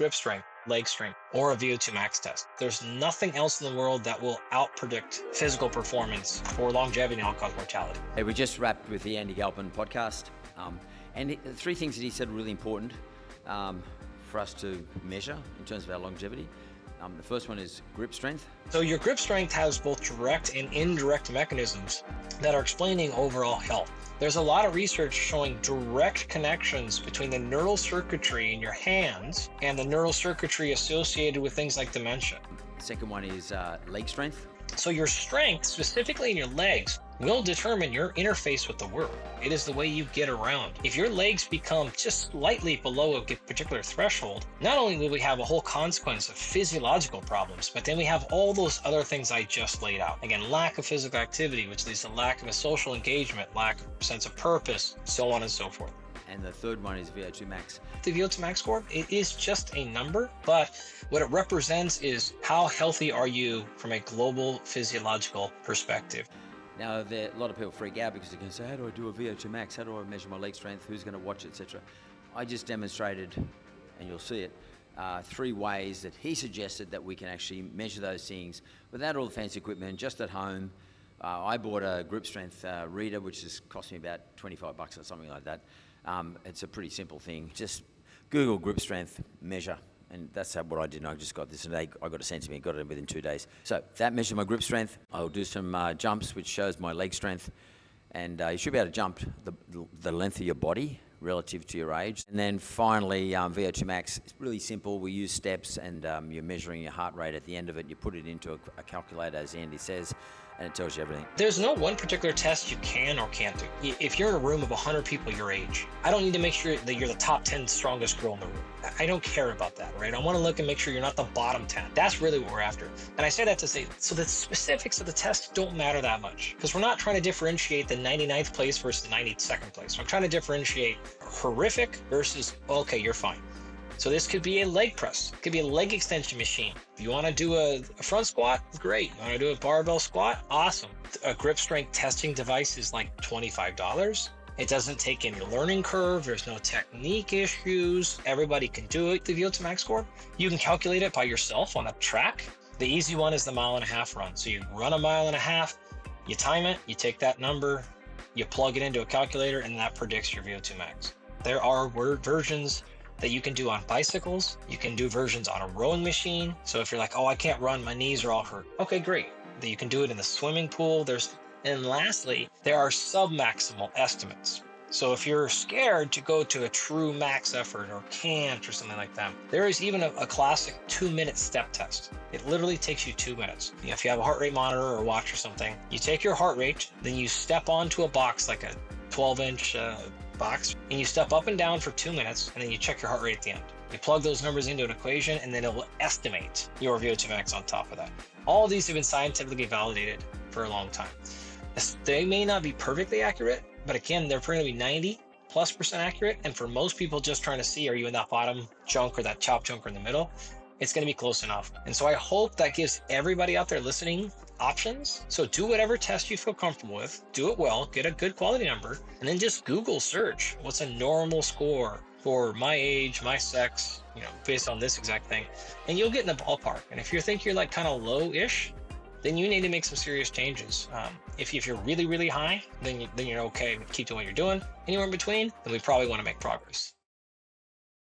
grip strength, leg strength, or a VO2 max test. There's nothing else in the world that will outpredict physical performance for longevity and all-cause mortality. Hey, we just wrapped with the Andy Galpin podcast. And the three things that he said are really important for us to measure in terms of our longevity. The first one is grip strength. So your grip strength has both direct and indirect mechanisms that are explaining overall health. There's a lot of research showing direct connections between the neural circuitry in your hands and the neural circuitry associated with things like dementia. The second one is leg strength. So your strength, specifically in your legs, will determine your interface with the world. It is the way you get around. If your legs become just slightly below a particular threshold, not only will we have a whole consequence of physiological problems, but then we have all those other things I just laid out. Again, lack of physical activity, which leads to lack of a social engagement, lack of sense of purpose, so on and so forth. And the third one is VO2 max. The VO2 max score, it is just a number, but what it represents is how healthy are you from a global physiological perspective. Now, a lot of people freak out because they can say, how do I do a VO2 max? How do I measure my leg strength? Who's going to watch it, etc.? I just demonstrated, and you'll see it, 3 ways that he suggested that we can actually measure those things without all the fancy equipment, just at home. I bought a grip strength reader, which has cost me about $25 or something like that. It's a pretty simple thing. Just Google grip strength, measure. And that's what I did. And I just got this today. I got it sent to me, got it within 2 days. So that measured my grip strength. I'll do some jumps, which shows my leg strength. And you should be able to jump the length of your body relative to your age. And then finally, VO2 max. It's really simple. We use steps, and you're measuring your heart rate at the end of it. You put it into a calculator, as Andy says, and it tells you everything. There's no one particular test you can or can't do. If you're in a room of 100 people your age, I don't need to make sure that you're the top 10 strongest girl in the room. I don't care about that, right? I want to look and make sure you're not the bottom 10. That's really what we're after. And I say that to say, so the specifics of the test don't matter that much, because we're not trying to differentiate the 99th place versus the 92nd place. I'm trying to differentiate horrific versus, okay, you're fine. So this could be a leg press. It could be a leg extension machine. If you want to do a front squat, great. You want to do a barbell squat? Awesome. A grip strength testing device is like $25. It doesn't take any learning curve. There's no technique issues. Everybody can do it. The VO2 max score, you can calculate it by yourself on a track. The easy one is the 1.5 mile run. So you run a 1.5 miles, you time it, you take that number, you plug it into a calculator, and that predicts your VO2 max. There are versions that you can do on bicycles. You can do versions on a rowing machine. So if you're like, oh, I can't run, my knees are all hurt. Okay, great. You can do it in the swimming pool. And lastly, there are sub-maximal estimates. So if you're scared to go to a true max effort or can't or something like that, there is even a classic 2-minute step test. It literally takes you 2 minutes. If you have a heart rate monitor or watch or something, you take your heart rate, then you step onto a box like a 12-inch box, and you step up and down for 2 minutes, and then you check your heart rate at the end. You plug those numbers into an equation, and then it will estimate your VO2 max on top of that. All of these have been scientifically validated for a long time. They may not be perfectly accurate, but again, they're going to be 90+% accurate. And for most people just trying to see, are you in that bottom chunk or that top chunk or in the middle? It's going to be close enough. And so I hope that gives everybody out there listening options. So do whatever test you feel comfortable with, do it well, get a good quality number, and then just Google search what's a normal score for my age, my sex, based on this exact thing. And you'll get in the ballpark. And if you think you're like kind of low-ish, then you need to make some serious changes. If you're really, really high, then you're okay. Keep doing what you're doing. Anywhere in between, then we probably want to make progress.